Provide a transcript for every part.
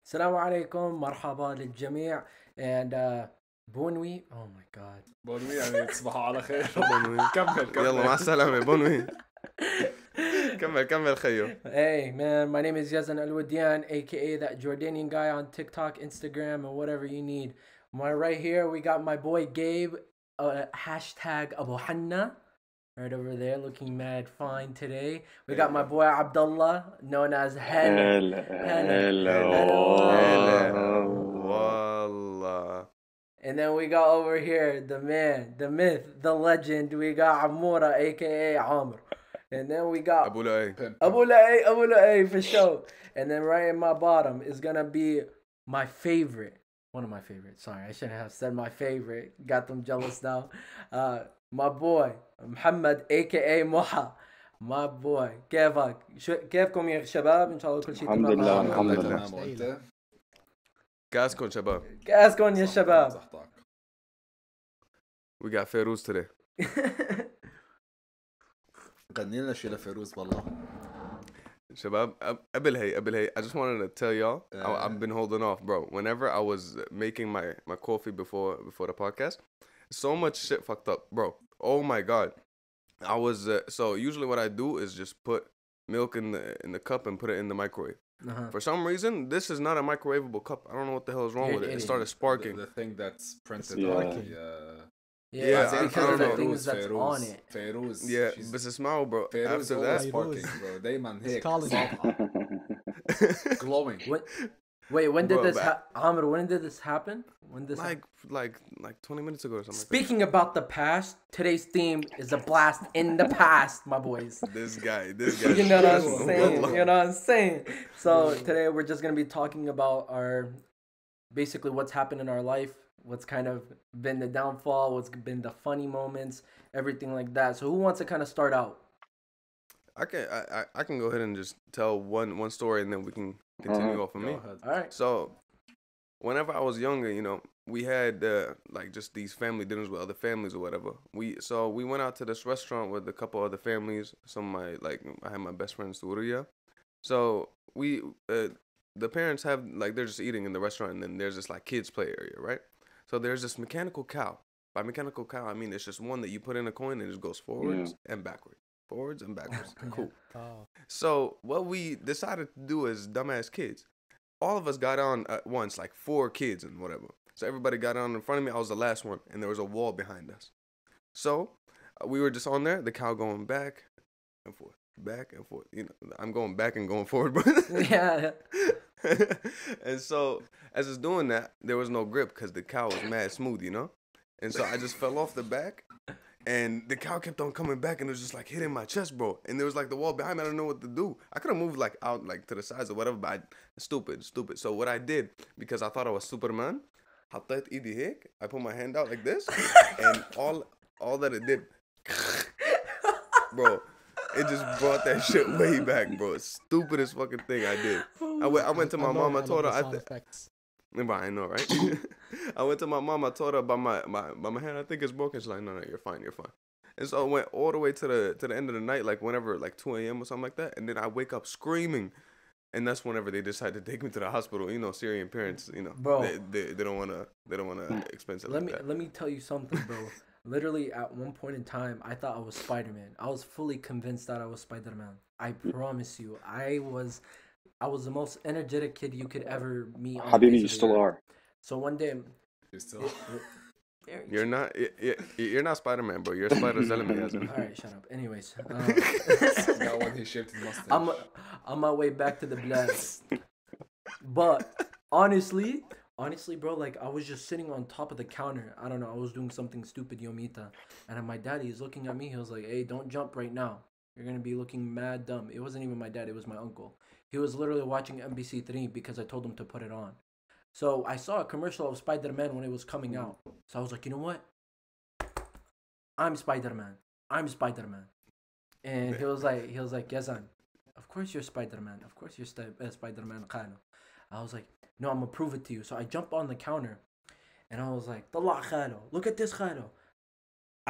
السلام عليكم مرحبا للجميع and بونوي oh my god بونوي يعني تصبحوا على خير. بونوي. كمل يلا مع السلامة بونوي. كمل خيو. Hey man, my name is Yezin Alwadian, aka that Jordanian guy on TikTok, Instagram, and whatever you need. Right here, we got my boy Gabe, hashtag Abu Hanna, right over there, looking mad fine today. We got my boy Abdalla, known as Hella. Wallah. And then we got over here the man, the myth, the legend. We got Amora, aka Amr. And then we got Abu Lu'ay. Abu Lu'ay for sure. And then right in my bottom is gonna be my favorite. One of my favorites. Sorry, I shouldn't have said my favorite. Got them jealous now. My boy Muhammad aka Moha. My boy كيفك؟ كيفكم يا شباب؟ إن شاء الله كل شيء الحمد تمام لله، معكم. الحمد لله. تمام وانت؟ كاسكن شباب. كيفكم يا شباب؟ صحتك. We got Feroz today. غني لنا شي لفيروز والله. شباب قبل هي I just wanted to tell y'all I've been holding off, bro. Whenever I was making my coffee before the podcast, so much shit fucked up, bro. Oh my god. I was so usually what I do is just put milk in the cup and put it in the microwave. For some reason, this is not a microwavable cup. I don't know what the hell is wrong with it. It started sparking. The thing that's printed Yeah. on Yeah, it's I because of don't the know. things that's on it. فيروز. Yeah, but it's small, bro. فيروز After always that, sparking, bro. دايما هيك. calling صابحة. Glowing. Wait, when did Bro, this Amr, when did this happen? When this like 20 minutes ago or something. Speaking about the past, today's theme is a blast in the past, my boys. This guy. You know what I'm saying? You know what I'm saying? So today we're just gonna be talking about basically what's happened in our life, what's kind of been the downfall, what's been the funny moments, everything like that. So who wants to kind of start out? I can go ahead and just tell one story and then we can continue off of me. All right. So, whenever I was younger, we had like just these family dinners with other families or whatever. We went out to this restaurant with a couple other families. Some of I had my best friend's Surya. So the parents have they're just eating in the restaurant, and then there's this like kids play area, right? So there's this mechanical cow. By mechanical cow, I mean it's just one that you put in a coin and it just goes forwards and backwards. Forwards and backwards. Cool. Oh. So what we decided to do as dumbass kids, all of us got on at once, like 4 kids and whatever. So everybody got on in front of me. I was the last one, and there was a wall behind us. So we were just on there. The cow going back and forth, back and forth. I'm going back and going forward, but Yeah. And so as it's doing that, there was no grip because the cow was mad smooth, And so I just fell off the back. And the cow kept on coming back, and it was just like hitting my chest, bro. And there was like the wall behind me. I didn't know what to do. I could have moved like out like to the sides or whatever, but stupid. So what I did, because I thought I was Superman, حطيت ايدي هيك. I put my hand out like this, and all that it did, bro, it just brought that shit way back, bro. Stupidest fucking thing I did. I went to my mom. I told her I know, right? I went to my mom. I told her about my hand. I think it's broken. She's like, no, you're fine. And so I went all the way to the end of the night, like whenever, like 2 a.m. or something like that. And then I wake up screaming, and that's whenever they decide to take me to the hospital. Syrian parents, Bro, they don't wanna expense it. let me tell you something, bro. Literally at one point in time, I thought I was Spider-Man. I was fully convinced that I was Spider-Man. I promise you, I was the most energetic kid you could ever meet. Habibi, you still are. So one day, You still. You're not Spider-Man, bro. You're Spider Zalami. All right, shut up. Anyways, That one he shaved his mustache. I'm on my way back to the blast. But honestly, bro, like I was just sitting on top of the counter. I don't know. I was doing something stupid, Yomita, and my daddy is looking at me. He was like, "Hey, don't jump right now. You're gonna be looking mad dumb." It wasn't even my dad. It was my uncle. He was literally watching MBC3 because I told him to put it on. So I saw a commercial of Spider-Man when it was coming out. So I was like, you know what? I'm Spider-Man. And he was like, Yezin, of course you're Spider-Man. Of course you're Spider-Man. I was like, no, I'm gonna prove it to you. So I jumped on the counter, and I was like, طلع خاله. Look at this خاله.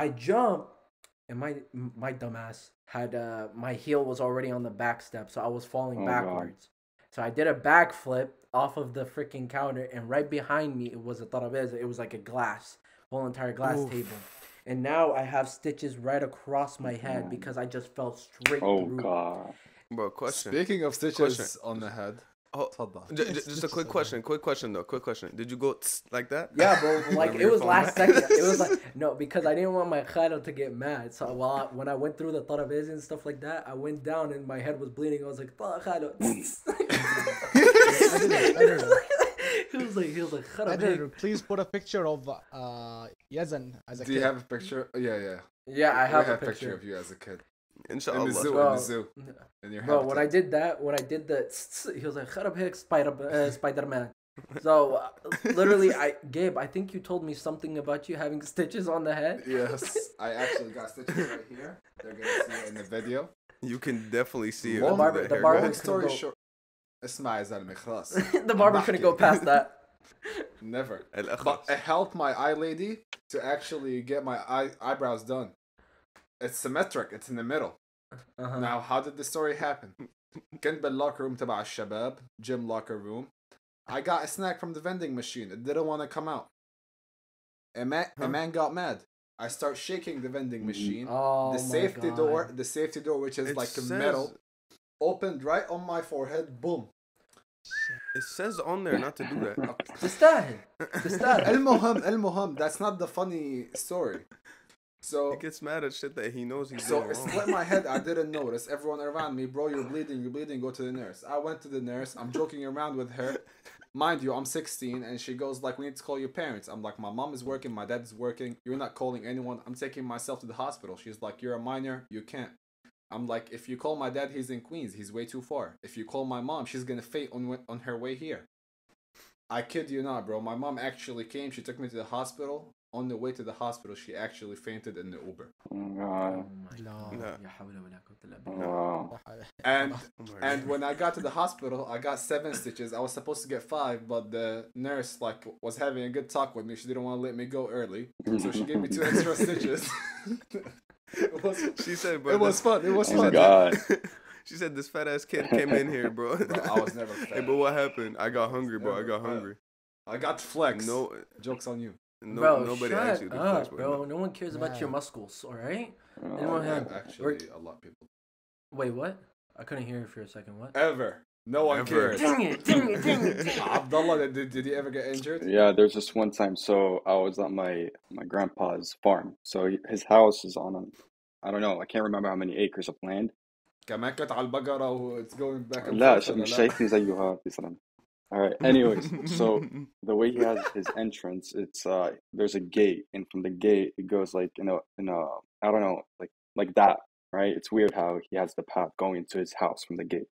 I jumped, and my dumbass had my heel was already on the back step, so I was falling backwards. So I did a backflip off of the freaking counter, and right behind me it was a tarabeza. It was like a whole entire glass table. And now I have stitches right across my head because I just fell straight Oh through. God. Bro, question. Speaking of stitches on the head. Oh, تفضل. just a quick question. Quick question. Did you go like that? Yeah, bro. Like Whenever it your was phone last rang? second. It was like no, because I didn't want my khalo to get mad. So when I went through the tarabeza and stuff like that, I went down and my head was bleeding. I was like, khalo. He was like, Editor, please put a picture of Yezin as a Do you kid. have a picture? Yeah. yeah, I have We a a picture picture. of you as a kid. In the Inshallah. zoo. Bro. In the zoo. In your Bro, when I habitat. did the, he was like, "Kharab hik Spider-Man." So literally, Gabe, I think you told me something about you having stitches on the head. Yes. I actually got stitches right here. They're going to see it in the video. You can definitely see it. The under barber- the the hair. barber- Long couldn't story go- short. اسمع يا زلمة خلاص. The barber couldn't go past that. Never. الأخص. But it helped my eye lady to actually get my eyebrows done. It's symmetric. It's in the middle. Uh-huh. Now, how did the story happen? كنت بالlocker room تبع الشباب, gym locker room. I got a snack from the vending machine. It didn't want to come out. A man got mad. I start shaking the vending machine. Oh The my safety God. door, which is It like says- metal, opened right on my forehead. Boom. It says on there not to do that. تستاهل. المهم, that's not the funny story. So He gets mad at shit that he knows he's So doing it wrong. split my head. I didn't notice. Everyone around me, bro, you're bleeding. Go to the nurse. I went to the nurse. I'm joking around with her. Mind you, I'm 16, and she goes like, "We need to call your parents." I'm like, "My mom is working. My dad is working. You're not calling anyone. I'm taking myself to the hospital." She's like, "You're a minor. You can't." I'm like, "If you call my dad, he's in Queens. He's way too far. If you call my mom, she's gonna faint on her way here." I kid you not, bro. My mom actually came. She took me to the hospital. On the way to the hospital, she actually fainted in the Uber. Oh Oh God. my No. God. Ya hawla wala quwwata illa billah. Wow. And Oh my And God. when I got to the hospital, I got 7 stitches. I was supposed to get 5, but the nurse like was having a good talk with me. She didn't want to let me go early, so she gave me 2 extra stitches. She said, bro. It was fun. It was Oh fun. God. She said this fat ass kid came in here, bro. Bro, I was never Hey, fat. but what happened? I got hungry, bro. I got Never hungry. I got flex. No, Jokes on you. Bro, nobody shut asked you to flex, up, bro. bro. No one cares about Yeah. your muscles, all right? Oh, Anyone Yeah, have- actually, a lot of people. Wait, what? I couldn't hear you for a second. What? Ever. No one Ever. cares. Dang it. Abdalla, did he ever get injured? Yeah, there's this one time. So I was at my grandpa's farm. So his house is on I don't know. I can't remember how many acres of land. كمان كنت على البقرة و it's going back and لا forth. مش شايفني زيها بصراحة. All right. Anyways, so the way he has his entrance, it's there's a gate, and from the gate it goes like in a I don't know, like that, right? It's weird how he has the path going to his house from the gate.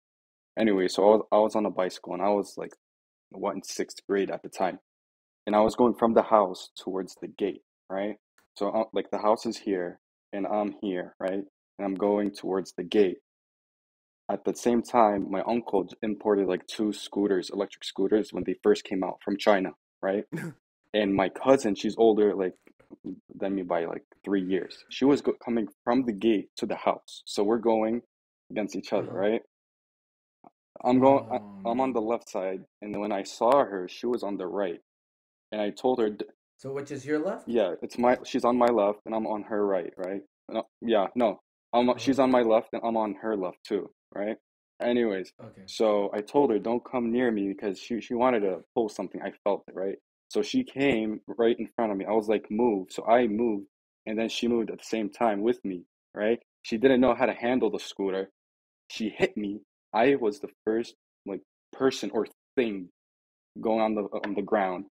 Anyway, so I was on a bicycle, and I was like, what, in 6th grade at the time, and I was going from the house towards the gate, right? So like the house is here, and I'm here, right? And I'm going towards the gate. At the same time, my uncle imported like 2 scooters, electric scooters, when they first came out from China, right? And my cousin, she's older like than me by like 3 years. She was coming from the gate to the house, so we're going against each other, right? I'm on the left side, and when I saw her, she was on the right, and I told her, So which is your left? yeah, she's on my left, and I'm on her right, right? No, she's on my left, and I'm on her left too, right? Anyways, Okay. so I told her, don't come near me, because she wanted to pull something. I felt it, right? So she came right in front of me. I was like, move. So I moved, and then she moved at the same time with me, right? She didn't know how to handle the scooter. She hit me. I was the first like person or thing going on the ground,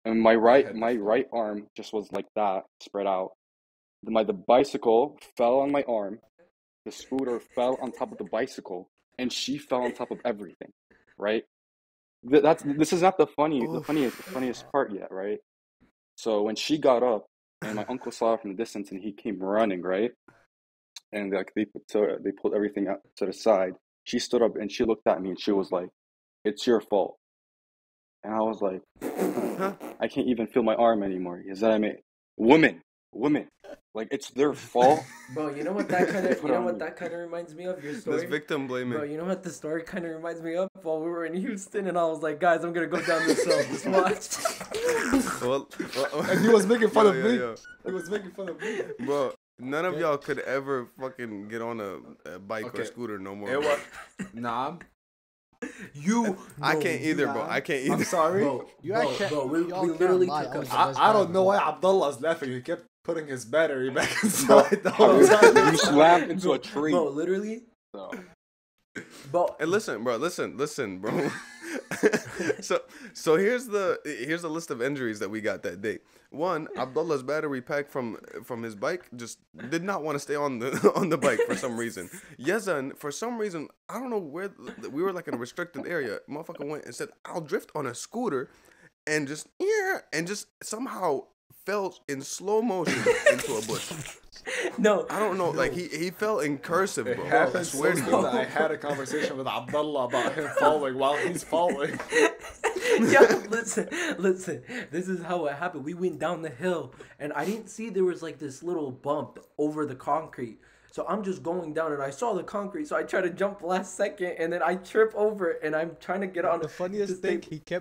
and my right arm just was like that, spread out. The bicycle fell on my arm. The scooter fell on top of the bicycle, and she fell on top of everything, right? This is not the funniest part yet, right? So when she got up, and my uncle saw her from the distance, and he came running, right? And like they pulled everything out to the side. She stood up and she looked at me and she was like, "It's your fault." And I was like, I can't even feel my arm anymore. Is that I mean, woman, women. Like, it's their fault. Bro, you know what that kind of Put on me. reminds me of your This story. victim Bro, blaming. you know what the story kind of reminds me of? While we were in Houston, and I was like, guys, I'm gonna go down this hill. Just watch. Well, And he was making fun Yo, of yo, me. yo. He was making fun of me. Bro, none of y'all could ever fucking get on a bike or Okay. scooter no more. It was. Nah, You, I no, can't either, bro. nah. I can't I'm either. sorry. Bro, You bro, can't- bro, we y'all can't literally lie. took I was us. the best I don't driver. know why Abdullah's laughing. He kept putting his battery back Bro, inside the whole time. you slammed into a tree. Bro, literally, So, bro. And listen, bro. Listen, bro. so here's the list of injuries that we got that day. One, Abdullah's battery pack from his bike just did not want to stay on the bike for some reason. Yezin, for some reason, I don't know where we were like in a restricted area. Motherfucker went and said, "I'll drift on a scooter," and just somehow fell in slow motion into a bush. No, I don't know, like he fell in cursive, It bro. I happened swear so to good you. that I had a conversation with Abdullah about him falling while he's falling. Yo, listen. This is how it happened. We went down the hill, and I didn't see there was like this little bump over the concrete. So I'm just going down, and I saw the concrete. So I try to jump last second, and then I trip over, and I'm trying to get on. The funniest to thing, stay-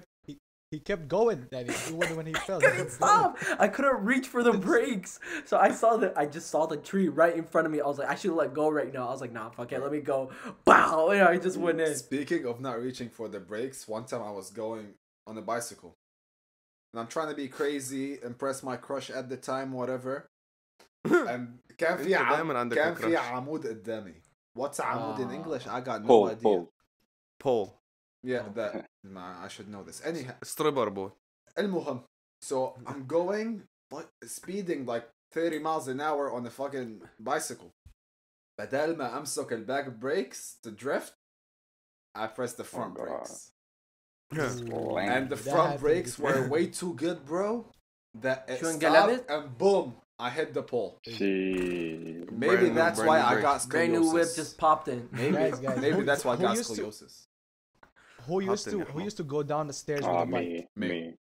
he kept going, Daddy. Even when he fell, he kept going. Stop! I couldn't reach for the brakes, so I just saw the tree right in front of me. I was like, I should let go right now. I was like, nah, fuck it, let me go. Bow! And I just went in. Speaking of not reaching for the brakes, one time I was going on a bicycle. And I'm trying to be crazy, impress my crush at the time, whatever. And كان في أنت دايماً عندك كان في crush. عمود قدامي. What's عمود in English? I got no pull, idea. pull. Pole. Yeah, that. I should know this. Anyhow, Stribber, boy. المهم. So I'm going, but speeding like 30 miles an hour on a fucking bicycle. بدل ما أمسك الباك brakes to drift, I pressed the front God. brakes. Lame. And the That front happened brakes before. were way too good, bro. That it Şun stopped gelemet? and boom, I hit the pole. See. Maybe that's brand why new I brakes. got scoliosis. Brand new whip just popped in. Maybe, Guys, maybe who- that's why I who got used to- scoliosis. Who used in to your who mouth. used to go down the stairs with Ah, a bike? me.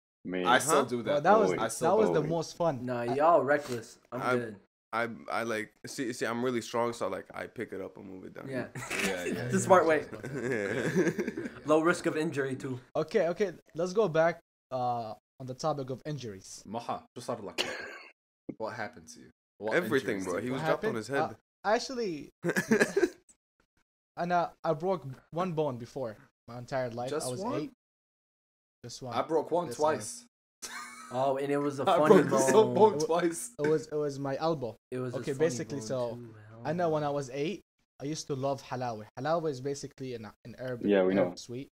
I still Huh? do Bro, that. that was wait. I still that was do the it. most fun. Nah, y'all reckless. I'm I'm- good. I like see I'm really strong, so like I pick it up and move it down. Yeah. Yeah. The smart way. Yeah. Low risk of injury too. Okay, let's go back on the topic of injuries. Moha, شو صار لك? What happened to you? What Everything, injuries bro. did He you was What dropped on happened? his head. Actually, and I broke one bone before my entire life. Just I was one? 8. Just one. I broke one This twice. Oh, and it was a I funny broke the same bone. bone twice. It was my elbow. It was Okay, a funny basically, bone so too. I know when I was 8, I used to love halawa. Halawa is basically an Arab, Yeah, we know. Arab sweet.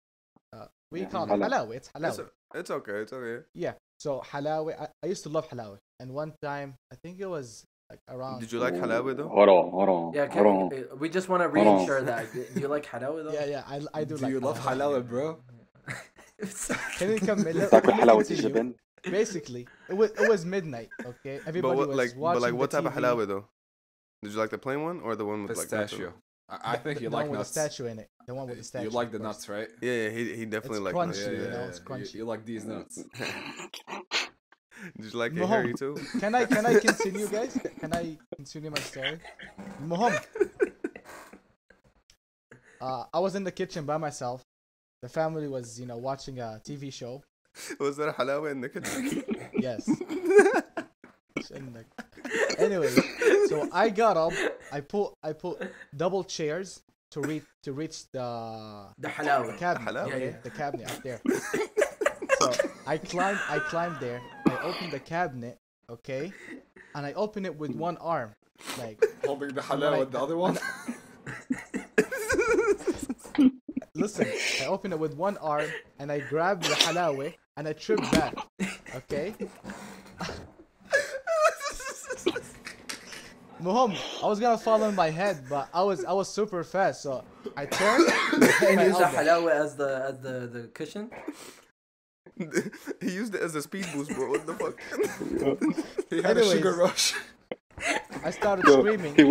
We Yeah, call it halawa. halawa. It's It's, halawa. it's okay. It's okay. Yeah. So halawa, I used to love halawa. And one time, I think it was like around. Did you like halawa though? Hold on. Yeah, Hold on. we just want to Hold on. reinsure that. Do you like halawa though? Yeah, I do Do like. you love halawa, bro? Can you come? تاكل حلاوة الجبن. Basically, it was midnight. Okay, everybody But what was like watching but like what the type of TV. halawa though? Did you like the plain one or the one with like nuts in Pistachio. it? I think you the like one with nuts. the statue in it. The one with the statue. You like the of course. nuts, right? Yeah, he definitely It's liked nuts. crunchy, Yeah, you know, yeah, it's yeah. crunchy. You like these nuts. Did you like it Moha. hairy too? Can I continue, guys? Can I continue my story? Moha. I was in the kitchen by myself. The family was, watching a TV show. Was there halawa in the kitchen? Yes. Anyway, so I got up. I put double chairs to reach the The halawa. cabinet. Halawa? Yeah, Yeah. the cabinet up there. So I climbed there. I opened the cabinet, okay, and I opened it with one arm, like. Holding the halawa with the other one. Listen, I opened it with one arm and I grabbed the halawa and I tripped back. Okay? Muhammad, I was gonna fall on my head, but I was super fast, so I turned And my use the elbow. halawa as the cushion. He used it as a speed boost, bro. What the fuck? He had a Anyways. sugar rush. I started Yo, screaming. he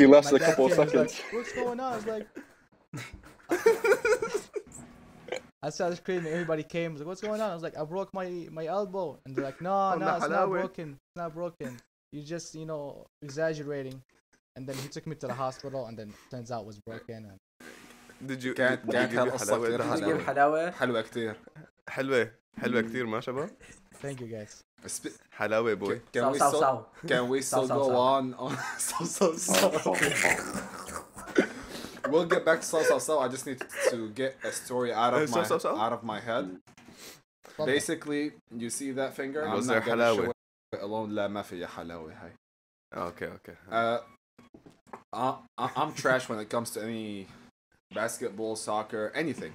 lasted my a dad couple of came, he was seconds. like, what's going on? I was like, I started screaming. Everybody came. I was like, what's going on? I was like, I broke my elbow. And they're like, no, On the it's not halawa. broken. It's not broken. you're just exaggerating. And then he took me to the hospital, and then turns out it was broken. And Did you كانت did you كانت give you هالقصة حلاوة كتير at the Did you hospital? give حلاوة? حلوة كتير. حلوة كتير ما شباب. thank you guys. حلاوة boy. Can we Saw, still saw. can we still Saw, go saw. on so we'll get back to so. I just need to get a story out of So. out of my head. Basically, you see that finger? I'm Was not there gonna حلاوة? show it alone. لا ما في حلاوة هاي. Okay. I'm trash when it comes to any basketball, soccer, anything.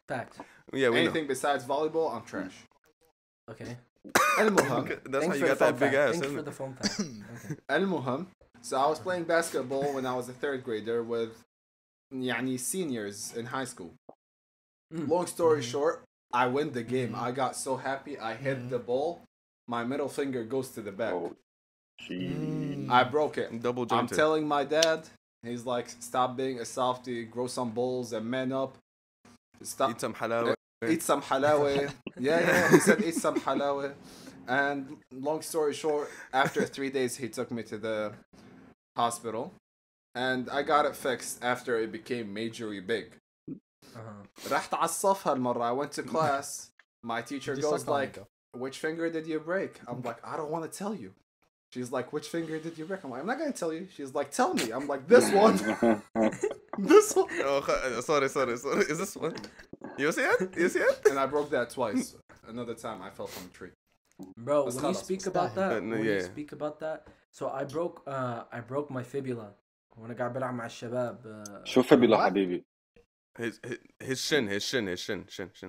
Facts. Yeah, we know. Anything besides volleyball, I'm trash. Okay. المهم That's how Thanks you for got the that fun big fact. ass, Thanks isn't for it? the fun fact. Okay. المهم, so I was playing basketball when I was a third grader with يعني seniors in high school. Long story short, I win the game. I got so happy. I hit the ball. My middle finger goes to the back. Oh, gee. I broke it. Double I'm jointed. telling my dad. He's like, stop being a softie. Grow some balls and man up. Stop. Eat some حلاوة. Eat some halawa. Yeah. He said eat some halawa. And long story short, after 3 days, he took me to the hospital, and I got it fixed after it became majorly big. رحت على الصف هالمرة. I went to class. My teacher You goes suck on it, like, which finger did you break? I'm like, I don't want to tell you. She's like, which finger did you break? I'm like, I'm not going to tell you. She's like, tell me. I'm like, this one. This one. Oh, sorry. Is this one? You see it? And I broke that twice. Another time I fell from a tree. Bro, Let's when you خلاص. speak about that, No, when you yeah. speak about that, so I broke my fibula وانا قاعد بلعب مع الشباب. شو فبلا حبيبي. His shin.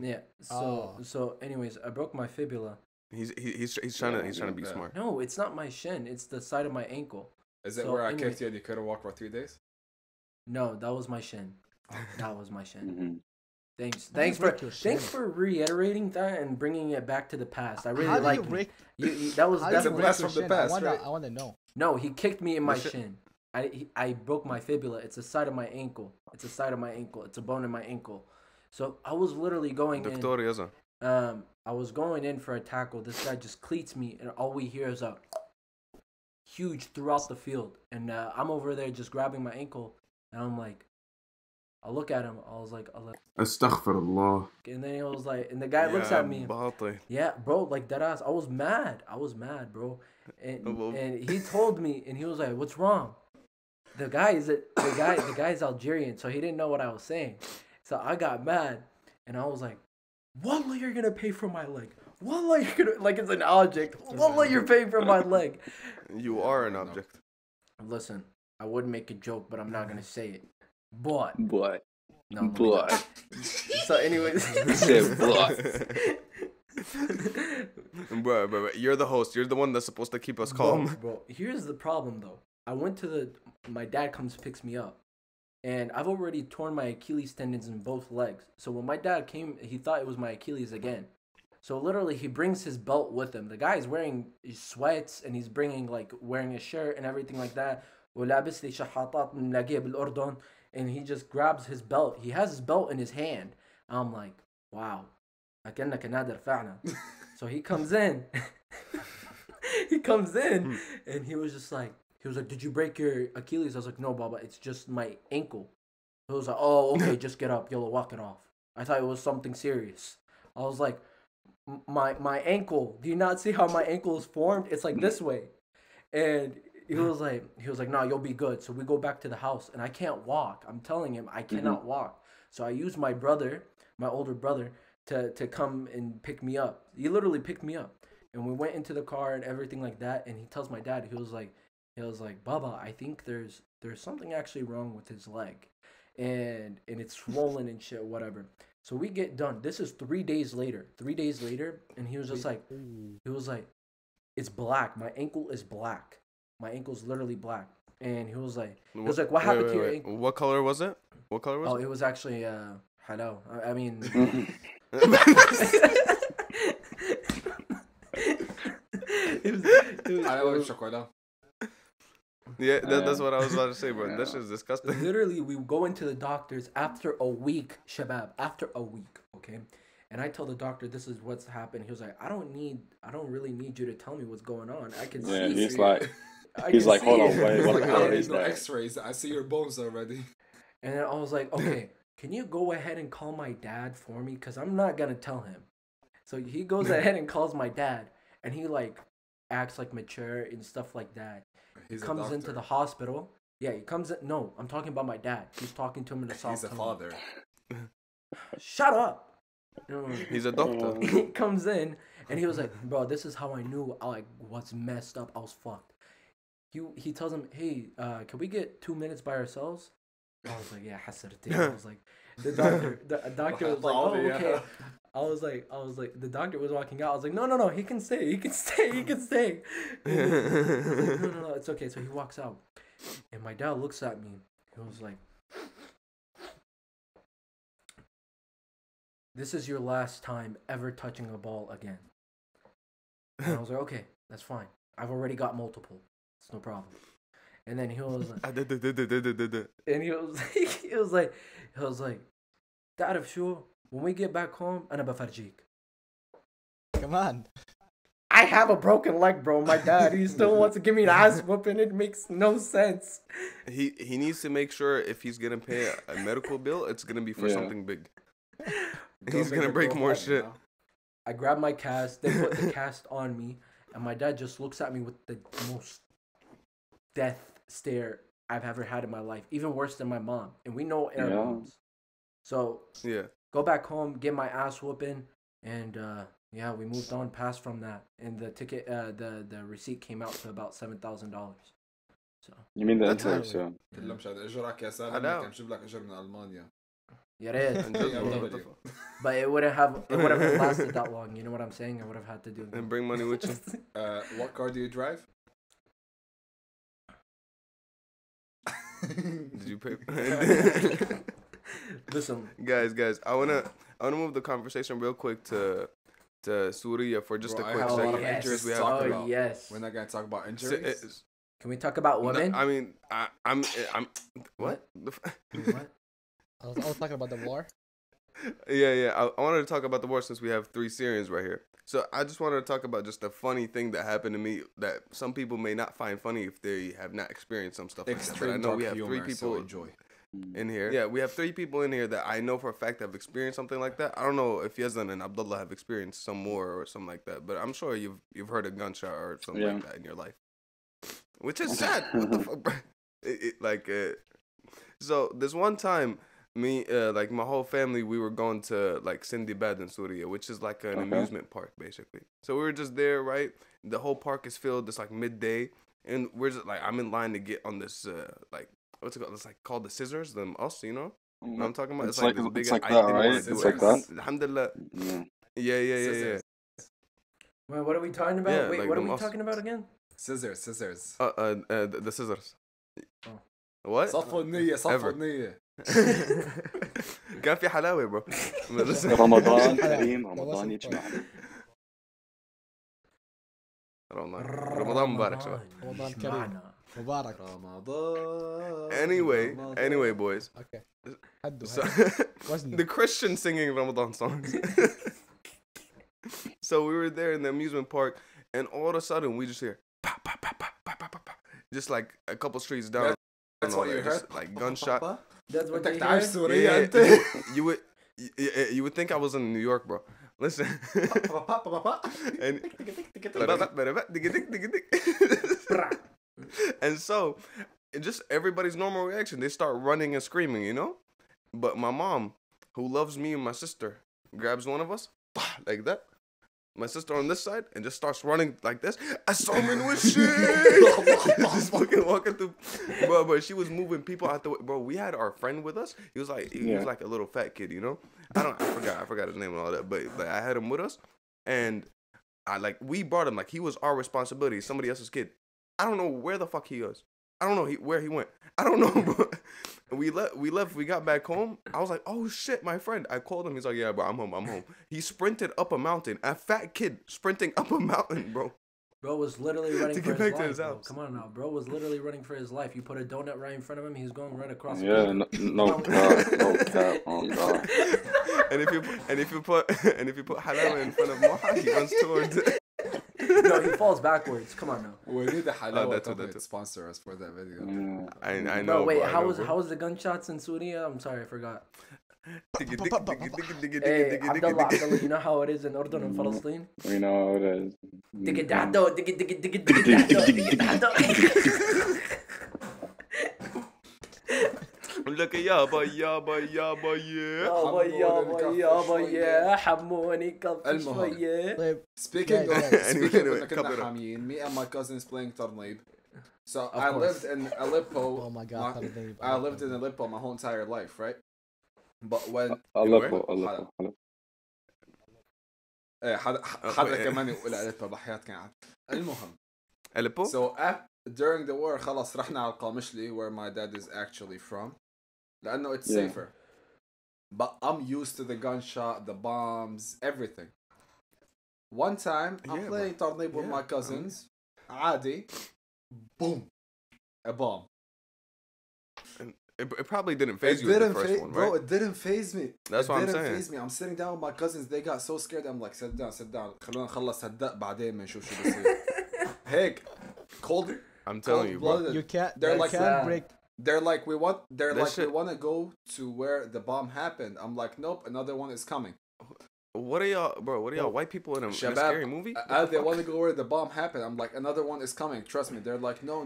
Yeah. So anyways, I broke my fibula. He's trying to be smart. No, it's not my shin. It's the side of my ankle. Is it So where I anyway- kicked you and you couldn't walk for 3 days? No, that was my shin. That was my shin. Mhm. Thanks break your shin? for reiterating that and bringing it back to the past. I really How do like you break? that was How do That's you a break blast your from the shin? past, right? I want to know. No, he kicked me in my The shi- shin. I broke my fibula. It's the side of my ankle. It's the side of my ankle. It's a bone in my ankle. So I was literally going in. دكتور يزن. I was going in for a tackle. This guy just cleats me, and all we hear is a huge throughout the field. And I'm over there just grabbing my ankle, and I'm like, I look at him. I was like, استغفر الله. and then he was like, and the guy looks at me. باطي. Yeah, bro, like that ass. I was mad, bro. And he told me, and he was like, "What's wrong?" The guy's Algerian, so he didn't know what I was saying. So I got mad, and I was like, "Wallah, you're gonna pay for my leg. Wallah, you're gonna like it's an object. Wallah, you're paying for my leg." You are an object. Listen, I would make a joke, but I'm not gonna say it. But But no, let me not. So, anyways. say but. Bro, you're the host. You're the one that's supposed to keep us calm. Bro, here's the problem though. I went to my dad comes picks me up, and I've already torn my Achilles tendons in both legs. So when my dad came, he thought it was my Achilles again. So literally, he brings his belt with him. The guy is wearing his sweats, and he's bringing wearing a shirt and everything like that. ولابس لي شحاطات نلاقيها بالأردن, and he just grabs his belt. He has his belt in his hand. I'm like, wow, أكنك نادر فعلا. So he comes in. And he was like, did you break your Achilles? I was like, no, Baba, it's just my ankle. He was like, oh, okay, just get up. You'll walk it off. I thought it was something serious. I was like, my ankle, do you not see how my ankle is formed? It's like this way. And he was like, no, you'll be good. So we go back to the house, and I can't walk. I'm telling him I cannot walk. So I used my brother, my older brother, to come and pick me up. He literally picked me up, and we went into the car and everything like that. And he tells my dad, he was like, Baba, I think there's something actually wrong with his leg, and it's swollen and shit, whatever. So we get done. This is 3 days later. 3 days later, and he was just like, it's black. My ankle is black. My ankle's literally black. And he was like, what happened to your ankle? What color was it? Oh, it was actually hello. I mean. I ordered chocolate. Yeah, that's what I was about to say, bro. That shit's disgusting. Literally, we go into the doctors after a week, Shabab, after a week, okay? And I tell the doctor this is what's happened. He was like, I don't really need you to tell me what's going on. I can Yeah, see. he's it. like, I he's can like, see hold on, it." wait, what Like, I color don't is need no that? X-rays. I see your bones already. And then I was like, okay, can you go ahead and call my dad for me? Because I'm not going to tell him. So he goes ahead and calls my dad. And he like acts like mature and stuff like that. He's He comes a into doctor. the hospital. Yeah, he comes in. No, I'm talking about my dad. He's talking to him in the soft He's a tone. father. Shut up. He's a doctor. He comes in and he was like, bro, this is how I knew I like what's messed up. I was fucked. He tells him, hey, can we get 2 minutes by ourselves? I was like, yeah, hasarti. I was like, the doctor was like, oh, okay. I was like, the doctor was walking out. I was like, no, he can stay. He can stay. He can stay. And he was like, no, it's okay. So he walks out. And my dad looks at me. He was like, this is your last time ever touching a ball again. And I was like, okay, that's fine. I've already got multiple. It's no problem. And then he was like, and he was like, Dad, if sure, when we get back home, أنا بفرجيك. Come on. I have a broken leg, bro. My dad, he still wants to give me an ass whooping. It makes no sense. He needs to make sure if he's gonna pay a medical bill, it's gonna be for something big. He's gonna break more shit. I grab my cast. They put the cast on me, and my dad just looks at me with the most death stare I've ever had in my life, even worse than my mom. And we know Arab moms. So Yeah. go back home, get my ass whooping, and yeah, we moved on past from that. And the ticket, the receipt came out to about $7,000. So You mean the That's interest, yeah. تلمش هذا اجرك يا سالم حلاوة. كان نجيب لك اجر من المانيا. yeah, it is. BMW. But it wouldn't have lasted that long. You know what I'm saying? I would have had to do. And bring money with you. What car do you drive? Did you pay? Listen, guys, I wanna move the conversation real quick to Syria for just Bro, a I quick have a lot of second. injuries We to have- talk oh about. yes. We're not gonna talk about injuries. Can we talk about women? I mean, I'm what? What? I was talking about the war. Yeah. I wanted to talk about the war since we have 3 Syrians right here. So I just wanted to talk about just a funny thing that happened to me that some people may not find funny if they have not experienced some stuff like that. But I Extreme know dark we have 3 humor, people so enjoy. in here. Yeah, we have 3 people in here that I know for a fact have experienced something like that. I don't know if Yezin and Abdalla have experienced some more or something like that, but I'm sure you've heard a gunshot or something like that in your life, which is sad. What the fuck, bro? So this one time, me like my whole family, we were going to like Sindibad in Syria, which is like an amusement park basically. So we were just there, right? The whole park is filled. It's like midday, and we're just like I'm in line to get on this like. What's it called? It's like called the scissors, you know? What I'm talking about? It's like, this big. it's like I that, didn't right? wanna do It's it. like that. Alhamdulillah. Yeah. Yeah. Well, what are we talking about? Yeah, Wait, like what are the we most- talking about again? Scissors. The scissors. Oh. What? صفوا النية Ever. النية. كان في حلاوة bro. But listen. رمضان كريم رمضان يجمعنا. رمضان مبارك شباب. رمضان كريم. مبارك. رمضان. Anyway, boys. Okay. حدوا So, وزنه. the Christian singing Ramadan songs. So we were there in the amusement park, and all of a sudden we just hear pa, pa, pa, pa, pa, pa, pa, pa. Just like a couple streets down. That's what you just heard? like gunshot. That's what بدك they تعيش heard? سوريا Yeah, أنت. you would think I was in New York, bro. Listen. and, and so, just everybody's normal reaction. They start running and screaming, you know? But my mom, who loves me and my sister, grabs one of us, like that. My sister on this side, and just starts running like this. I saw him in with shit. Just fucking walking through, bro. But she was moving people out the way, bro. We had our friend with us. He was like a little fat kid, you know. I forgot his name and all that. But I had him with us, and we brought him like he was our responsibility. Somebody else's kid. I don't know where the fuck he was. I don't know where he went. I don't know, bro. We left. We got back home. I was like, oh shit, my friend. I called him. He's like, yeah, bro, I'm home. He sprinted up a mountain. A fat kid sprinting up a mountain, bro. Bro was literally running To for get his back to life. his Bro. house. Come on now, bro was literally running for his life. You put a donut right in front of him, he's going right across. Yeah, the no cap, no cap. Oh god. if you put halawa in front of Moha, he runs towards it. No, he falls backwards. Come on now. We need the Halawa that's company what- to sponsor us for that video. Yeah. I know. Bro, wait, bro, I know, bro. how was the gunshots in Syria? I'm sorry, I forgot. Diggy, Hey, diggy, diggy, diggy, Abdalla, diggy. Abdalla, you know how it is in Urdun and Palestine? We know how it is. Diggy dado, diggy diggy diggy diggy dado, diggy dado. لك يابا يابا يابا يا يابا يابا يابا يا حموني كف المهم. شوية. طيب Speaking Yeah, of yeah. speaking Anyway, of كنا cover it up. حاميين, me and my cousins playing Tarnib. So Of I course. lived in Aleppo. Oh my God, Tarnib, I lived in Aleppo my whole entire life, right? But when Aleppo. إيه حدا كمان يقول أليبو بحياة كان. المهم. أليبو. So during the war خلاص رحنا على القامشلي where my dad is actually from. لأنه it's Yeah. safer. But I'm used to the gunshot, the bombs, everything. One time I'm Yeah, playing Tarnib with Yeah, my cousins. عادي. Boom. A bomb. It probably didn't phase you with the first one, bro, right? it didn't phase me. That's what I'm It didn't saying. phase me. I'm sitting down with my cousins. They got so scared. I'm like, sit down. خلونا نخلص هالدق بعدين بنشوف شو بصير. هيك. Cold. I'm telling you, bro. Cold-blooded. you can't. They're You like can't that. break. They're like, we want to go to where the bomb happened. I'm like, nope, another one is coming. What are y'all, bro? What are y'all white people in a scary movie? They want to go where the bomb happened. I'm like, another one is coming. Trust me. They're like, no.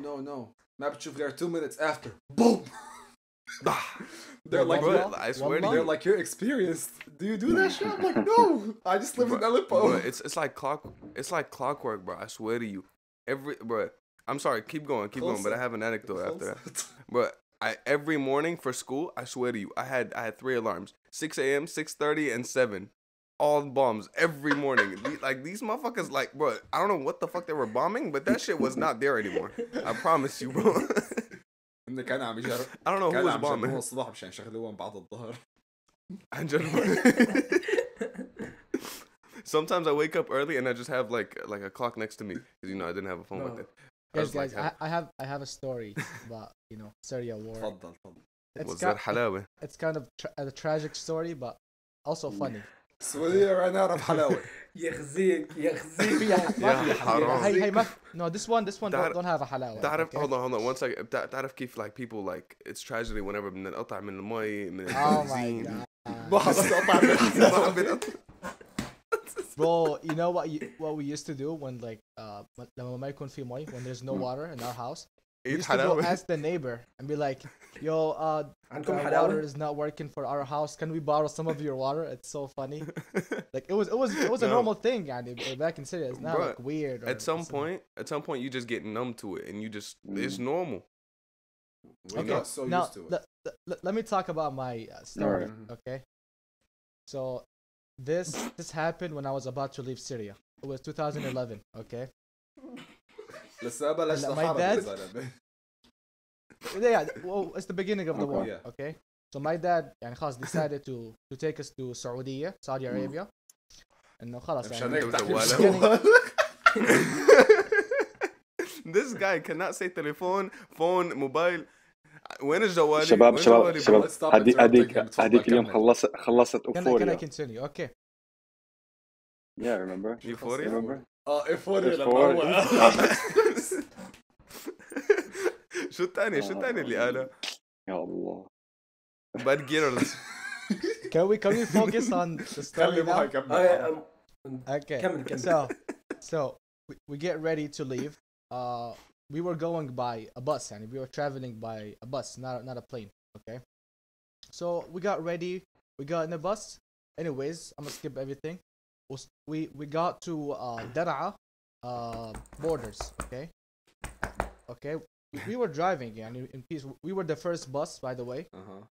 ما بتشوف غير 2 minutes after. Boom. They're like, Bro, I swear to they're you. like, you're experienced. Do you do that shit? I'm like, no. I just live in Aleppo. Bro, it's like clockwork, bro. I swear to you. Bro, I'm sorry. Keep going. But I have an anecdote after that. But every morning for school, I swear to you, I had 3 alarms: 6 a.m., 6:30, and 7. All bombs every morning. These motherfuckers, like, bro, I don't know what the fuck they were bombing, but that shit was not there anymore. I promise you, bro. إنه كان عم يجرب. I don't know who كان was عم bombing. يجربوه الصبح مشان يشغلوهم بعد الظهر. Sometimes I wake up early and I just have like a clock next to me because I didn't have a phone with it. Guys, I have a story about Syria war. تفضل. Was that halawa? It's kind of a tragic story, but also funny. سوريا ran out of حلاوة. يخزيك Hey, no, this one don't have a halawa. تعرف Okay? hold on 1 second. تعرف كيف like people like it's tragedy whenever بنقطع من المي من Oh my البنزين. god. ما حدا قطع بالحلاوة. Bro, you know what we used to do when لما ما يكون في مي, when there's no water in our house, we eat used to go halawa. ask the neighbor and be like, yo, عندكم our حلاوة؟ water is not working for our house. Can we borrow some of your water? It's so funny. Like it was a No. normal thing, يعني, back in Syria. It's not Bruh, like weird. Or At some something. point you just get numb to it and you just it's normal. We Okay, got so now used to it. let me talk about my story. Alright. Okay, so this happened when I was about to leave Syria. It was 2011. Okay, لسه بلش My الحرب dad- يا زلمة. yeah, well, it's the beginning of the war. Yeah. Okay, so my dad يعني خلاص decided to take us to Saudi Arabia. إنه خلاص مشان يعني هيك بتحكي ولا- بالجوال. This guy cannot say telephone, phone, mobile. وين الجوالي؟ شباب وين شباب جوالي؟ شباب Let's stop interrupting هذيك him. تفضل هذيك اليوم كمل. خلصت can I ايفوريا. continue? Okay, Yeah, remember? Euphoria? Remember? إيفوريا لما إيفوريا. هو. شو الثاني اللي قاله؟ يا الله. Bad girls. can we focus on the story خلي now? معي كمل. Okay. كمل. So we get ready to leave. We were going by a bus, and we were traveling by a bus, not a plane. Okay. So we got ready. We got in the bus. Anyways, I'm gonna skip everything. We got to Dar'a borders. Okay. Okay. We were driving and in peace. We were the first bus, by the way.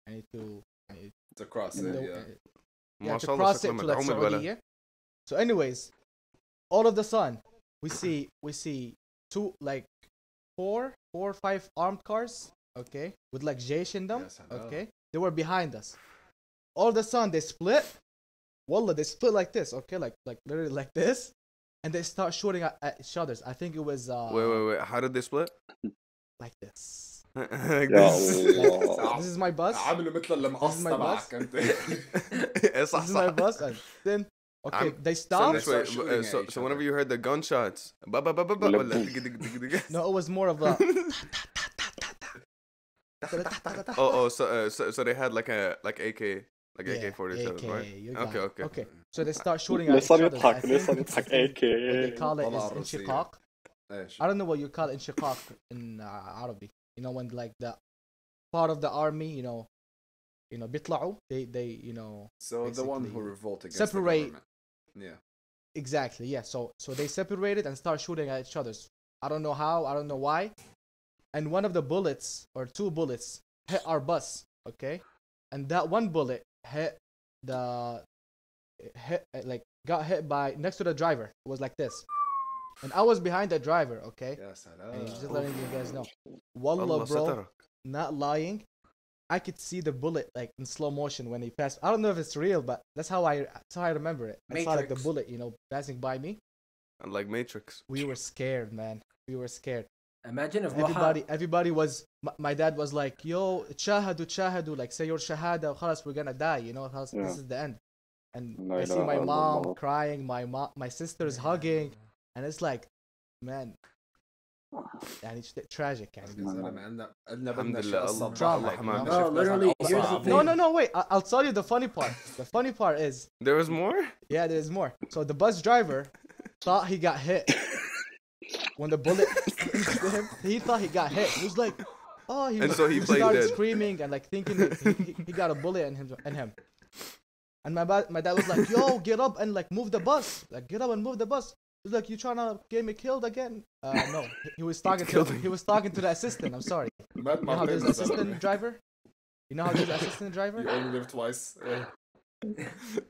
I need to. To cross in it, the- yeah. ما to شاء الله cross شكله it to like مدعوم الولد. Saudi. So anyways, all of the sudden we see two like four or five armed cars, okay, with like Jaysh in them, Yes, I know. okay. They were behind us. All of the sudden they split. Wallah, they split like this, okay, like literally like this, and they start shooting at each other. I think it was Wait. How did they split? like this. Like يا this. الله. This is my bus. عامله مثل المقص my boss. تبعك انت. إيه، صح This is my صح. bus. And then, okay, I'm- they So, stopped. Let's start wait, shooting at so each whenever other. you heard the gunshots, ba ba ba ba ba, Wala, wala, boom. dig, dig, dig, dig. No, it was more of a. So they had like AK, like Yeah, AK-47, AK, right? you got Okay, it. okay. Okay, so they start shooting at ليه each صار other. I يضحك؟ ليه think صار يضحك؟ what they AK. call it طلع is الروسية. انشقاق. ايش؟ I don't know what you call انشقاق in Arabic. You know when like the part of the army, بيطلعوا, they So the one basically who revolt against separate. the government. Yeah. Exactly, yeah. So they separated and start shooting at each other. I don't know how, I don't know why. And one of the bullets, or two bullets, hit our bus, okay? And that one bullet got hit by next to the driver. It was like this. And I was behind the driver, okay? يا And just سلام. letting you guys know. Wallah, Allah bro, سترك. not lying. I could see the bullet like in slow motion when he passed. I don't know if it's real, but that's how I remember it. I saw like the Matrix. bullet, passing by me. Like Matrix. We were scared, man. We were scared. Imagine if Moha, Everybody was. My dad was like, "Yo, shahadu, like say your shahada, khalas, we're gonna die, khalas, Yeah. this is the end." And La I see my ilaha mom illallah. crying, my sisters hugging, and it's like, man, and it's tragic, يا يعني. زلمة عندنا الحمد بدنا لله شيء الله أصلا drama. like الرحمن. ما No, شفنا literally, أصلاً here's the عبود. thing. No, wait. I'll tell you the funny part. The funny part is, There was more? yeah, there's more. So the bus driver thought he got hit. When the bullet hit him, he thought he got hit. He was like, oh, And so he played started dead. screaming and like thinking that he got a bullet in him. And my dad was like, yo, get up and like move the bus. Like get up and move the bus. He's like, you trying to get me killed again? No. He was talking to the assistant. I'm sorry. مات You know how مرتين there's يا assistant زلمة. driver? You know how there's assistant driver? You only live twice. No,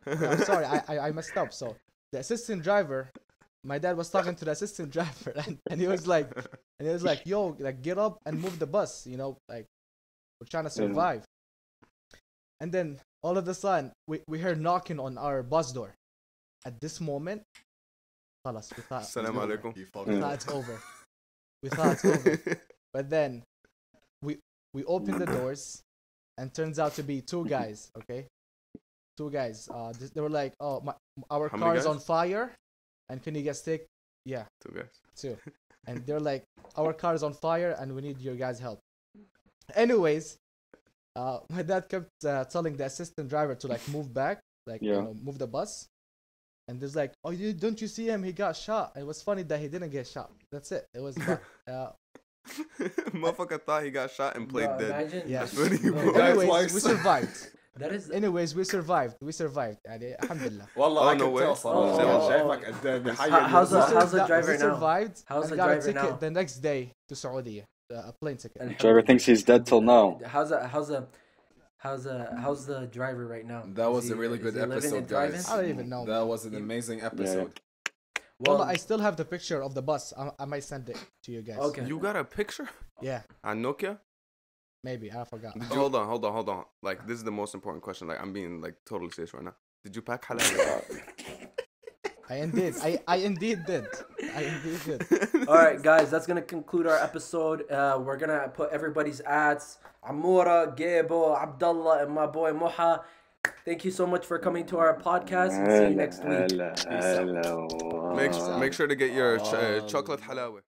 I'm sorry, I messed up. So the assistant driver, my dad was talking to the assistant driver, and he was like, yo, like get up and move the bus, like we're trying to survive. And then all of a sudden, we heard knocking on our bus door. At this moment, خلاص, we thought Assalamu alaikum. You fucking it's over. We thought it's over. But then we opened the doors, and turns out to be two guys. Okay, two guys. They were like, "Oh, our How many car is guys? on fire, and can you get stick?" Yeah, Two guys. two. And they're like, "Our car is on fire, and we need your guys' help." Anyways, my dad kept telling the assistant driver to like move back, like Yeah. move the bus. And there's like, "Oh, don't you see him? He got shot." It was funny that he didn't get shot. That's it. It was. Motherfucker thought he got shot and played bro, dead. imagine. Yeah. That's funny, No, bro. guys, Anyways, twice. we survived. That is. Anyways, we survived. يعني الحمد لله. والله Oh, I no can way. tell صراحة. Oh. شايفك قدامي حي How's the We driver now? survived. How's and the got a driver ticket now? the next day to Saudi, a plane ticket. Driver thinks he's dead till now. How's the driver right now? That Is was a really is good he living episode, and driving? guys. I don't even know. That was an amazing episode. Well, Well, I still have the picture of the bus. I might send it to you guys. okay. You got a picture Yeah, on Nokia? maybe I forgot. Did you, hold on. Like, this is the most important question. Like, I'm being like totally serious right now. Did you pack halal? I indeed did. I indeed did. All right, guys, that's gonna conclude our episode. We're gonna put everybody's ads: Amora, Gabo, Abdalla, and my boy Moha. Thank you so much for coming to our podcast. And see you next week. هلا Make sure to get your chocolate halawa.